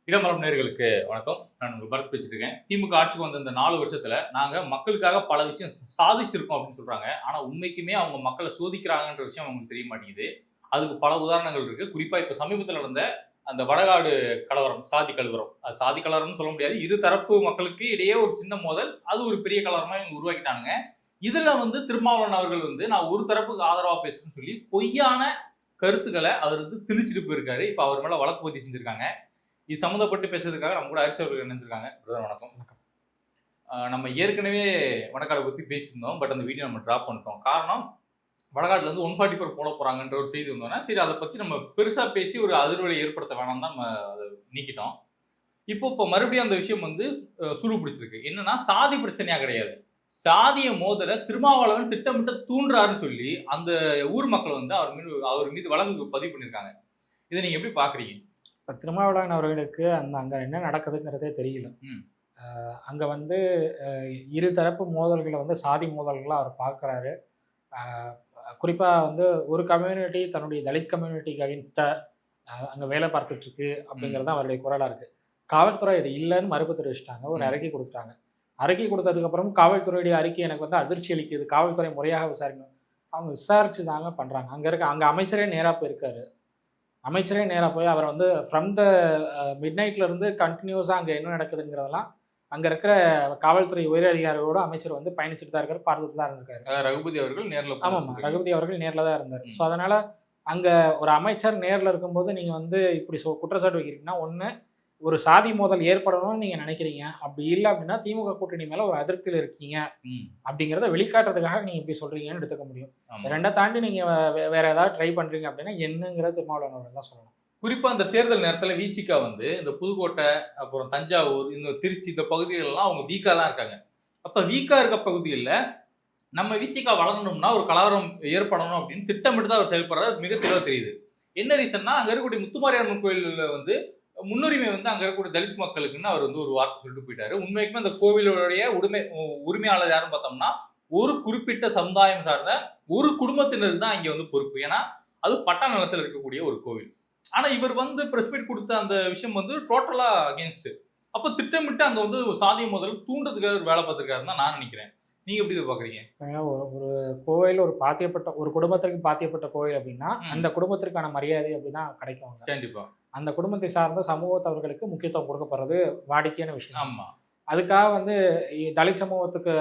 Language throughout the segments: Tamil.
இடமலம் நேயர்களுக்கு வணக்கம். நான் உங்க பரத் பேசிட்டு இருக்கேன். திமுக ஆட்சிக்கு வந்த இந்த 4 வருஷத்துல நாங்க மக்களுக்காக பல விஷயம் சாதிச்சிருக்கோம் அப்படின்னு சொல்றாங்க. ஆனா உண்மைக்குமே அவங்க மக்கள சோதிக்கிறாங்கன்ற விஷயம் அவங்களுக்கு தெரிய மாட்டேங்குது. அதுக்கு பல உதாரணங்கள் இருக்கு. குறிப்பா இப்ப சமீபத்துல நடந்த அந்த வடகாடு கலவரம், சாதி கலவரம். அது சாதி கலவரம்னு சொல்ல முடியாது. இரு தரப்பு மக்களுக்கு இடையே ஒரு சின்ன மோதல். அது ஒரு பெரிய கலவரமா இவங்க உருவாக்கிட்டானுங்க. இதுல திருமாவளவன் அவர்கள் நான் ஒரு தரப்புக்கு ஆதரவா பேசுறேன்னு சொல்லி பொய்யான கருத்துக்கள அவர் திணிச்சுட்டு போயிருக்காரு. இப்ப அவர் மேல வழக்கு பதிவு செஞ்சிருக்காங்க. இது சம்மந்தப்பட்டு பேசுறதுக்காக நம்ம கூட அரிசி அவர்கள் இணைஞ்சிருக்காங்க. பிரதர் வணக்கம். வணக்கம். நம்ம ஏற்கனவே வடகாட பத்தி பேசியிருந்தோம். பட் அந்த வீடியோ நம்ம டிராப் பண்ணிட்டோம். காரணம் வடகாடுல 144 போட போறாங்கன்ற ஒரு செய்தி வந்தோனே, சரி அத பத்தி நம்ம பெருசா பேசி ஒரு அதிர்வலை ஏற்படுத்த வேணாம்னு தான் நம்ம அத நீக்கிட்டோம். இப்போ மறுபடியும் அந்த விஷயம் சூடு பிடிச்சிருக்கு. என்னன்னா சாதி பிரச்சனையா கிடையாது. சாதிய மோதல திருமாவளவன் திட்டமிட்டு தூண்டுறாருன்னு சொல்லி அந்த ஊர் மக்கள் அவர் மீது வழக்கு பதிவு பண்ணியிருக்காங்க. இத நீங்க எப்படி பார்க்குறீங்க? இப்ப திருமாவளவன் அவர்களுக்கு அங்க என்ன நடக்குதுங்கிறதே தெரியல. அங்க இரு தரப்பு மோதல்கள சாதி மோதல்களா அவர் பார்க்குறாரு. அ குறிப்பா ஒரு கம்யூனிட்டி தன்னுடைய தலித் கம்யூனிட்டிக்கு அகைன்ஸ்டா அங்க வேலை பார்த்துட்டு இருக்கு அப்படிங்கிறது தான் அவருடைய குரலா இருக்கு. காவல்துறை இது இல்லன்னு மறுப்பு தெரிவிச்சுட்டாங்க. ஒரு அறிக்கை குடுத்துட்டாங்க. அறிக்கை குடுத்ததுக்கு அப்புறம் காவல்துறையுடைய அறிக்கை எனக்கு அதிர்ச்சி அளிக்குது. காவல்துறை முறையாக விசாரிக்கணும். அவங்க விசாரிச்சு தாங்க பண்றாங்க. அங்க அமைச்சரே நேரா போயிருக்காரு. அமைச்சரே நேரா போய் அவர் ஃப்ரம் த மிட்நைட்ல இருந்து கன்டினியூஸா அங்க என்ன நடக்குதுங்கிறதெல்லாம் அங்க இருக்கிற காவல்துறை உயர் அதிகாரிகளோட அமைச்சர் பயணிச்சுட்டு தான் இருக்காரு, பார்த்துட்டு தான் இருந்திருக்காரு. ரகுபதி அவர்கள் நேர்ல ஆமாமா, ரகுபதி அவர்கள் நேர்ல தான் இருந்தார். ஸோ அதனால அங்க ஒரு அமைச்சர் நேர்ல இருக்கும்போது நீங்க இப்படி குற்றச்சாட்டு வைக்கிறீங்கன்னா, ஒண்ணு ஒரு சாதி மோதல் ஏற்படணும்னு நீங்க நினைக்கிறீங்க. அப்படி இல்லை அப்படின்னா திமுக கூட்டணி மேல ஒரு அதிருப்தியில இருக்கீங்க அப்படிங்கிறத வெளிக்காட்டுறதுக்காக நீங்க இப்படி சொல்றீங்கன்னு எடுத்துக்க முடியும். ரெண்டை தாண்டி நீங்க வேற ஏதாவது ட்ரை பண்றீங்க அப்படின்னா என்னங்கிற திருமாவளவன் அவர்கள் தான் சொல்லணும். குறிப்பா அந்த தேர்தல் நேரத்துல விசிகா இந்த புதுக்கோட்டை, அப்புறம் தஞ்சாவூர், இந்த திருச்சி இந்த பகுதிகளெல்லாம் அவங்க வீக்கா தான் இருக்காங்க. அப்ப வீக்கா இருக்க பகுதியில் நம்ம விசிகா வளரணும்னா ஒரு கலவரம் ஏற்படணும் அப்படின்னு திட்டமிட்டு தான் அவர் செயல்படுறாரு. மிக தெளிவா தெரியுது. என்ன ரீசன்னா அங்க இருக்கக்கூடிய முத்துமாரியம்மன் கோயில்ல முன்னுரிமை அங்க இருக்கக்கூடிய தலித் மக்களுக்குன்னு அவர் ஒரு வார்த்தை சொல்லிட்டு போயிட்டாரு. உண்மைக்குமே அந்த கோவிலுடைய உரிமையாளர் யாருன்னு பார்த்தோம்னா ஒரு குறிப்பிட்ட சமுதாயம் சார்ந்த ஒரு குடும்பத்தினர் தான் இங்க பொறுப்பு. ஏன்னா அது பட்டா நிலத்தில் இருக்கக்கூடிய ஒரு கோவில். ஆனா இவர் பிரஸ் மீட் கொடுத்த அந்த விஷயம் டோட்டலா அகேன்ஸ்ட். அப்ப திட்டமிட்டு அங்க சாதிய மோதல் தூண்டுறதுக்காக வேலை பார்த்திருக்காருன்னு தான் நான் நினைக்கிறேன். நீங்க எப்படி பாக்குறீங்க? ஒரு கோவில் ஒரு குடும்பத்திற்கு பாத்தியப்பட்ட கோவில் அப்படின்னா அந்த குடும்பத்திற்கான மரியாதை அப்படிதான் கிடைக்கும். கண்டிப்பா அந்த குடும்பத்தை சார்ந்த சமூகத்தவர்களுக்கு முக்கியத்துவம் கொடுக்கப்படுறது வாடிக்கையான விஷயம். ஆமா, அதுக்காக தலித் சமூகத்துக்கு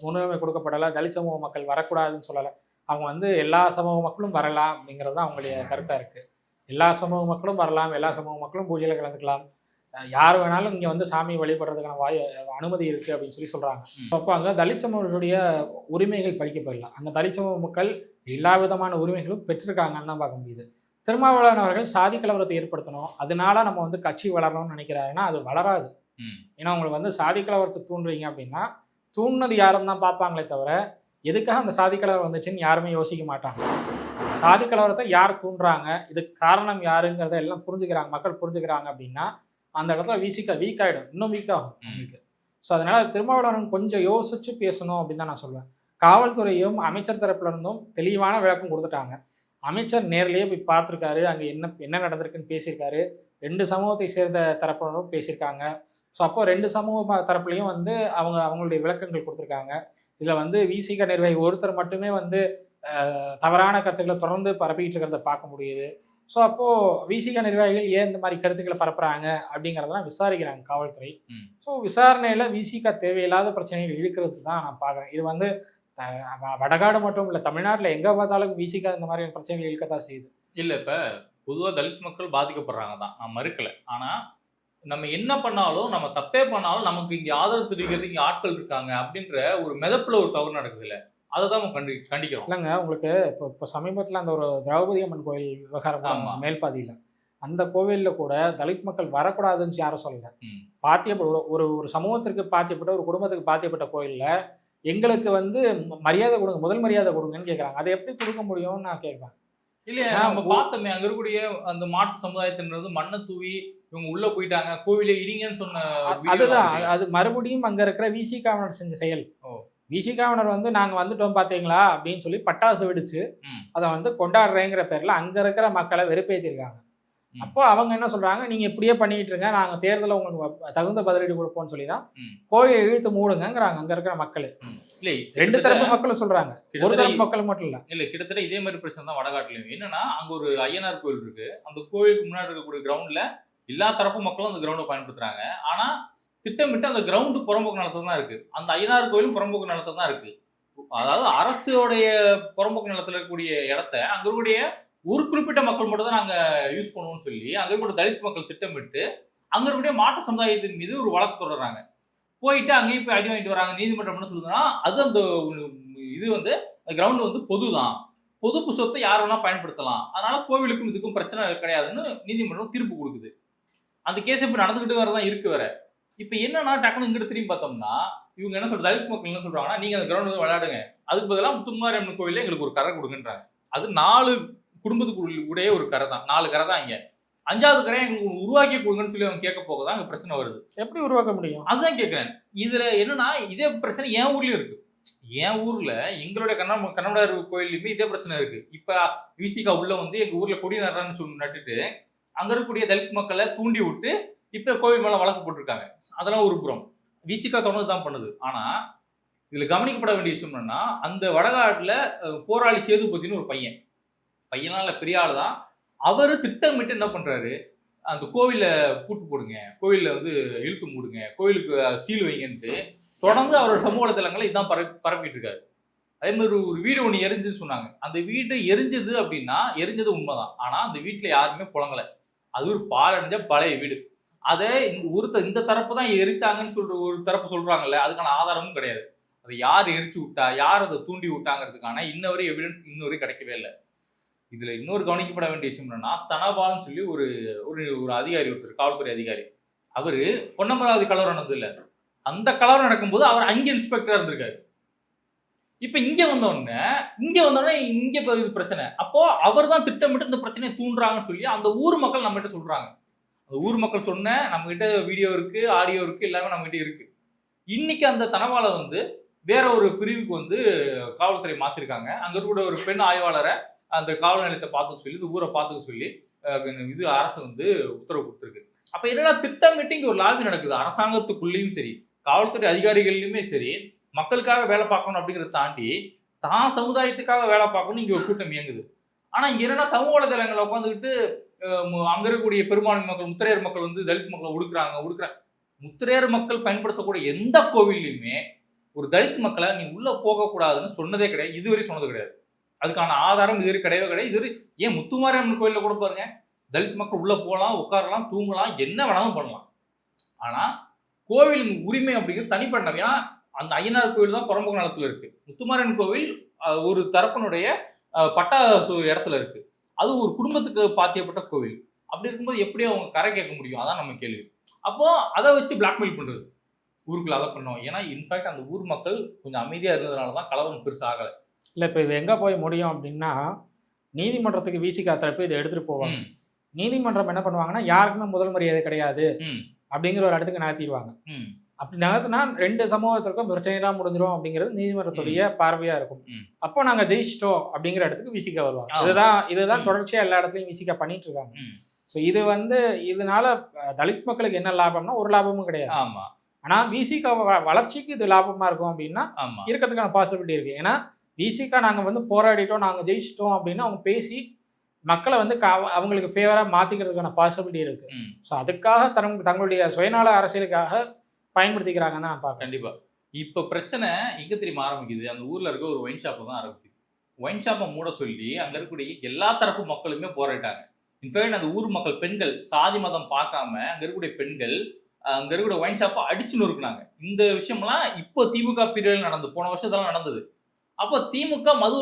முன்னுரிமை கொடுக்கப்படலை, தலித் சமூக மக்கள் வரக்கூடாதுன்னு சொல்லலை. அவங்க எல்லா சமூக மக்களும் வரலாம் அப்படிங்கிறது தான் அவங்களுடைய கருத்தாக இருக்குது. எல்லா சமூக மக்களும் வரலாம், எல்லா சமூக மக்களும் பூஜையில் கலந்துக்கலாம், யார் வேணாலும் இங்கே சாமியை வழிபடுறதுக்கான அனுமதி இருக்குது அப்படின்னு சொல்கிறாங்க. அப்போ அங்கே தலித் சமூகங்களுடைய உரிமைகள் பறிக்கப்படலாம். அங்கே தலித் சமூக மக்கள் எல்லா விதமான உரிமைகளும் பெற்றிருக்காங்கன்னு தான் பார்க்க முடியுது. திருமாவளவன் அவர்கள் சாதி கலவரத்தை ஏற்படுத்தணும், அதனால நம்ம கட்சி வளரணும்னு நினைக்கிறாருன்னா அது வளராது. ஏன்னா உங்களுக்கு சாதி கலவரத்தை தூண்டுறீங்க அப்படின்னா தூண்டினது யாரும் தான் பார்ப்பாங்களே தவிர எதுக்காக அந்த சாதி கலவரம் வந்துச்சுன்னு யாருமே யோசிக்க மாட்டாங்க. சாதி கலவரத்தை யார் தூண்டுறாங்க, இதுக்கு காரணம் யாருங்கிறத எல்லாம் புரிஞ்சுக்கிறாங்க, மக்கள் புரிஞ்சுக்கிறாங்க அப்படின்னா அந்த இடத்துல வீக் ஆகிடும், இன்னும் வீக் ஆகும் அவங்களுக்கு. ஸோ அதனால திருமாவளவன் கொஞ்சம் யோசிச்சு பேசணும் அப்படின்னு தான் நான் சொல்லுவேன். காவல்துறையும் அமைச்சர் தரப்புல இருந்தும் தெளிவான விளக்கம் கொடுத்துட்டாங்க. அமைச்சர் நேர்லேயே போய் பார்த்துருக்காரு, அங்கே என்ன நடந்திருக்குன்னு பேசியிருக்காரு. 2 சமூகத்தை சேர்ந்த தரப்பினரும் பேசியிருக்காங்க. ஸோ அப்போ 2 சமூக தரப்புலையும் அவங்களுடைய விளக்கங்கள் கொடுத்துருக்காங்க. இதில் விசிக நிர்வாகி ஒருத்தர் மட்டுமே தவறான கருத்துக்களை தொடர்ந்து பரப்பிட்டு இருக்கிறத பார்க்க முடியுது. ஸோ அப்போது விசிக நிர்வாகிகள் ஏன் இந்த மாதிரி கருத்துக்களை பரப்புறாங்க அப்படிங்கிறதெல்லாம் விசாரிக்கிறாங்க காவல்துறை. ஸோ விசாரணையில் விசிக தேவையில்லாத பிரச்சனைகள் இழுக்கிறது தான் நான் பார்க்குறேன். இது வடகாடு மட்டும் இல்லை, தமிழ்நாட்டில் எங்கே பார்த்தாலும் விசிக இந்த மாதிரியான பிரச்சனைகள் இழுக்கத்தான் செய்யுது. இல்லை, இப்போ பொதுவாக தலித் மக்கள் பாதிக்கப்படுறாங்க தான், நான் மறுக்கலை. ஆனால் நம்ம என்ன பண்ணாலும், நம்ம தப்பே பண்ணாலும் நமக்கு இங்கே ஆதரவு தெரிவிக்கிறதுக்கு இங்கே ஆட்கள் இருக்காங்க அப்படின்ற ஒரு மிதப்பில் ஒரு தவறு நடக்குது இல்லை, அதை தான் நம்ம கண்டிக்கிறோம். இல்லைங்க, உங்களுக்கு இப்போ சமீபத்தில் அந்த ஒரு திரௌபதி அம்மன் கோயில் விவகாரம் மேல்பாதியில் அந்த கோவிலில் கூட தலித் மக்கள் வரக்கூடாதுன்னு யாரும் சொல்லலை. பாத்தியப்பட்ட ஒரு சமூகத்திற்கு பாத்தியப்பட்ட ஒரு குடும்பத்துக்கு பாத்தியப்பட்ட கோயிலில் எங்களுக்கு மரியாதை கொடுங்க, முதல் மரியாதை கொடுங்கன்னு கேட்குறாங்க. அதை எப்படி கொடுக்க முடியும்னு நான் கேட்பேன். இல்லையா, நம்ம பார்த்தோமே அங்கே இருக்கக்கூடிய அந்த மாட்டு சமுதாயத்தினது மண்ணை தூவி இவங்க உள்ள போயிட்டாங்க, கோவிலே இடிங்கன்னு சொன்ன அதுதான். அது மறுபடியும் அங்கே இருக்கிற விசிகாவினர் செஞ்ச செயல். விசிகாவினர் நாங்கள் வந்துட்டோம் பார்த்தீங்களா அப்படின்னு சொல்லி பட்டாசு வெடிச்சு அதை கொண்டாடுறேங்கிற பேரில் அங்கே இருக்கிற மக்களை வெறுப்பேற்றிருக்காங்க. அப்போ அவங்க என்ன சொல்றாங்க, நீங்க இப்படியே பண்ணிட்டு இருங்க, நாங்க தேர்தலில் உங்களுக்கு தகுந்த பதிலடி கொடுப்போம்னு சொல்லி தான் ம். கோயிலை இழுத்து மூடுங்கிறாங்க அங்க இருக்கிற மக்கள். இல்லை, ரெண்டு தரப்பு மக்களும் சொல்றாங்க, ஒரு கிட்டத்தட்ட தரப்பு மக்கள் மட்டும் இல்ல. இல்ல கிட்டத்தட்ட இதே மாதிரி பிரச்சனை தான் வடகாட்டுலயும். என்னன்னா அங்க ஒரு ஐயனார் கோயில் இருக்கு. அந்த கோயிலுக்கு முன்னாடி இருக்கக்கூடிய கிரவுண்ட்ல எல்லா தரப்பு மக்களும் அந்த கிரவுண்டை பயன்படுத்துறாங்க. ஆனா திட்டமிட்டு அந்த கிரவுண்டு புறம்போக்கு நிலத்துல தான் இருக்கு. அந்த ஐயனார் கோயிலும் புறம்போக்கு நிலத்துல தான் இருக்கு. அதாவது அரசுடைய புறம்போக்கு நிலத்துல இருக்கக்கூடிய இடத்த அங்க இருக்கக்கூடிய ஒரு குறிப்பிட்ட மக்கள் மட்டும் தான் நாங்க யூஸ் பண்ணுவோம்னு சொல்லி அங்க இருக்கக்கூடிய தலித் மக்கள் திட்டமிட்டு அங்க இருக்கக்கூடிய மாற்று சமுதாயத்தின் மீது ஒரு வழக்கு தொடர்றாங்க. போயிட்டு அங்கேயும் போய் அடி வாங்கிட்டு வராங்க. நீதிமன்றம் என்ன சொல்லுதுன்னா, அது அந்த இது வந்து கிரவுண்ட் வந்து பொதுதான். பொதுப்பு சொத்தை யார் வேணா பயன்படுத்தலாம். அதனால கோவிலுக்கும் இதுக்கும் பிரச்சனை கிடையாதுன்னு நீதிமன்றம் தீர்ப்பு கொடுக்குது. அந்த கேஸ் இப்ப நடந்துகிட்டு வரதான் இருக்கு வேற. இப்ப என்னன்னா டக்குனு இங்கிட்டு திரும்பி பார்த்தோம்னா, இவங்க என்ன சொல்றாங்க, தலித் மக்கள் என்ன சொல்றாங்கன்னா, நீங்க அந்த கிரவுண்ட் வந்து விளையாடுங்க. அதுக்கு பதிலா முத்துமாரியம்மன் கோவில்ல எங்களுக்கு ஒரு கரை கொடுங்கன்றாங்க. அது 4 குடும்பத்துக்கு உடைய ஒரு கரை தான். 4 கரை தான் இங்க. 5வது கரையை எங்களுக்கு உருவாக்கி கொடுங்கன்னு சொல்லி அவங்க கேட்க போக தான் அங்க பிரச்சனை வருது. எப்படி உருவாக்க முடியும்? அதுதான் கேட்கிறேன். இதுல என்னன்னா இதே பிரச்சனை என் ஊர்லயும் இருக்கு. என் ஊர்ல எங்களுடைய கண்ணமடார் கோயிலுமே இதே பிரச்சனை இருக்கு. இப்ப விசிகா உள்ள வந்து எங்க ஊர்ல கொடி நடுறான்னு சொல்லி நட்டுட்டு அங்க இருக்கக்கூடிய தலித் மக்களை தூண்டி விட்டு இப்ப கோவில் மேல வழக்கு போட்டிருக்காங்க. அதெல்லாம் ஒரு புறம். விசிகா தொடர்ந்து தான் பண்ணுது. ஆனா இதுல கவனிக்கப்பட வேண்டிய விஷயம் என்னன்னா, அந்த வடகாட்டுல போராளி சேதுபதினு ஒரு பையனா இல்ல பெரிய ஆள் தான். அவரு திட்டமிட்டு என்ன பண்றாரு, அந்த கோவில்ல பூட்டு போடுங்க, கோவில்ல வந்து இழுத்து மூடுங்க, கோவிலுக்கு சீல் வைங்கன்ட்டு தொடர்ந்து அவரோட சமூக வலைதளங்களை இதான் பரப்பிட்டு இருக்காரு. அதே மாதிரி ஒரு வீடு ஒன்று எரிஞ்சுன்னு சொன்னாங்க. அந்த வீடு எரிஞ்சது அப்படின்னா எரிஞ்சது உண்மைதான். ஆனா அந்த வீட்டுல யாருமே புழங்கல. அது ஒரு பாழடைஞ்ச பழைய வீடு. அதை இந்த தரப்பு தான் எரிச்சாங்கன்னு சொல்ற ஒரு தரப்பு சொல்றாங்கல்ல, அதுக்கான ஆதாரமும் கிடையாது. அதை யார் எரிச்சு விட்டா, யார் அதை தூண்டி விட்டாங்கிறதுக்கான இன்னவரை எவிடன்ஸ் இன்னொரு கிடைக்கவே இல்லை. இதுல இன்னொரு கவனிக்கப்பட வேண்டிய விஷயம் என்னன்னா, தனபால்னு சொல்லி ஒரு ஒரு அதிகாரி ஒருத்தர், காவல்துறை அதிகாரி. அவரு பொன்னமராவதி கலவரம் நடந்தது இல்ல, அந்த கலவரம் நடக்கும்போது அவர் அங்க இன்ஸ்பெக்டரா இருந்திருக்காரு. இப்ப இங்க வந்தோடனே இங்க இது பிரச்சனை. அப்போ அவர் தான் திட்டமிட்டு இந்த பிரச்சனையை தூண்டுறாங்கன்னு சொல்லி அந்த ஊர் மக்கள் நம்ம கிட்ட சொல்றாங்க. அந்த ஊர் மக்கள் சொன்ன நம்ம கிட்ட வீடியோ இருக்கு, ஆடியோ இருக்கு, எல்லாமே நம்ம கிட்ட இருக்கு. இன்னைக்கு அந்த தனபாலை வந்து வேற ஒரு பிரிவுக்கு வந்து காவல்துறை மாத்திருக்காங்க. அங்க இருக்கக்கூடிய ஒரு பெண் ஆய்வாளரை அந்த காவல் நிலையத்தை பார்த்து சொல்லி, இந்த ஊரை பார்த்துக்க சொல்லி இது அரசு வந்து உத்தரவு கொடுத்துருக்கு. அப்ப என்னன்னா திட்டமிட்டு இங்க ஒரு லாபி நடக்குது. அரசாங்கத்துக்குள்ளேயும் சரி, காவல்துறை அதிகாரிகள்லயுமே சரி, மக்களுக்காக வேலை பார்க்கணும் அப்படிங்கிறத தாண்டி தான் சமுதாயத்துக்காக வேலை பார்க்கணும் இங்க ஒரு கூட்டம் இயங்குது. ஆனா இங்க என்னன்னா சமூக வலைதளங்களை உட்காந்துக்கிட்டு அங்க இருக்கக்கூடிய பெரும்பான்மை மக்கள், முத்திரையர் மக்கள் வந்து தலித் மக்களை ஒடுக்குறாங்க. முத்திரையர் மக்கள் பயன்படுத்தக்கூடிய எந்த கோவில்லையுமே ஒரு தலித் மக்களை நீ உள்ள போகக்கூடாதுன்னு சொன்னதே கிடையாது. இதுவரை சொன்னது கிடையாது. அதுக்கான ஆதாரம் இதுவரை கிடையவே கிடையாது. இதுவரை ஏன் முத்துமாரியம்மன் கோயில்ல கூட பாருங்க, தலித் மக்கள் உள்ள போகலாம், உட்காரலாம், தூங்கலாம், என்ன வேணாலும் பண்ணலாம். ஆனா கோவிலின் உரிமை அப்படிங்கிறது தனிப்பட்ட. ஏன்னா அந்த ஐயனார் கோவில் தான் புறம்போக்கு நிலத்துல இருக்கு. முத்துமாரியம்மன் கோவில் ஒரு தரப்பினுடைய பட்டா இடத்துல இருக்கு. அது ஒரு குடும்பத்துக்கு பாத்தியப்பட்ட கோவில். அப்படி இருக்கும்போது எப்படி அவங்க கரை கேட்க முடியும்? அதான் நம்ம கேள்வி. அப்போ அதை வச்சு பிளாக்மெயில் பண்றது, ஊருக்குள்ள அதை பண்ணோம். ஏன்னா இன்ஃபேக்ட் அந்த ஊர் மக்கள் கொஞ்சம் அமைதியா இருந்ததுனால தான் கலவரம் பெருசு ஆகலை. இல்லை, இப்போ இது எங்கே போய் முடியும் அப்படின்னா, நீதிமன்றத்துக்கு விசிகா தரப்பு இதை எடுத்துகிட்டு போவாங்க. நீதிமன்றம் என்ன பண்ணுவாங்கன்னா, யாருக்குமே முதல் மரியாதை கிடையாது அப்படிங்கிற ஒரு இடத்துக்கு நகர்த்திடுவாங்க. அப்படி நகர்த்தினா 2 சமூகத்திற்கும் பிரச்சனைலாம் முடிஞ்சிடும் அப்படிங்கிறது நீதிமன்றத்துடைய பார்வையாக இருக்கும். அப்போ நாங்கள் ஜெயிச்சிட்டோம் அப்படிங்கிற இடத்துக்கு விசிகா வருவாங்க. இதுதான் தொடர்ச்சியாக எல்லா இடத்துலையும் விசிகா பண்ணிட்டு இருக்காங்க. ஸோ இது வந்து இதனால தலித் மக்களுக்கு என்ன லாபம்னா ஒரு லாபமும் கிடையாது. ஆனால் விசிகா வளர்ச்சிக்கு இது லாபமாக இருக்கும் அப்படின்னா இருக்கிறதுக்கான பாசிபிலிட்டி இருக்குது. ஏன்னா விசிகா நாங்கள் வந்து போராடிட்டோம், நாங்கள் ஜெயிச்சிட்டோம் அப்படின்னு அவங்க பேசி மக்களை வந்து அவங்களுக்கு ஃபேவராக மாற்றிக்கிறதுக்கான பாசிபிலிட்டி இருக்குது. ஸோ அதுக்காக தங்களுடைய சுயநல அரசியலுக்காக பயன்படுத்திக்கிறாங்கன்னு தான் நான் பார்க்குறேன். கண்டிப்பா. இப்போ பிரச்சனை எங்க தெரியுமா ஆரம்பிக்குது? அந்த ஊர்ல இருக்க ஒரு ஒயின் ஷாப்ல தான் ஆரம்பிக்குது. ஒயின் ஷாப்பை மூட சொல்லி அங்க இருக்கக்கூடிய எல்லா தரப்பு மக்களுமே போராட்டாங்க. இன்ஃபேக்ட் அந்த ஊர் மக்கள், பெண்கள், சாதி மதம் பார்க்காம அங்க இருக்கக்கூடிய பெண்கள் அங்க இருக்கக்கூடிய ஒயின் ஷாப்பை அடிச்சு நொறுக்குனாங்க. இந்த விஷயம்லாம் இப்போ திமுக பீரியட் நடந்தது, போன வருஷத்தெல்லாம் நடந்தது. அப்போ திமுக மது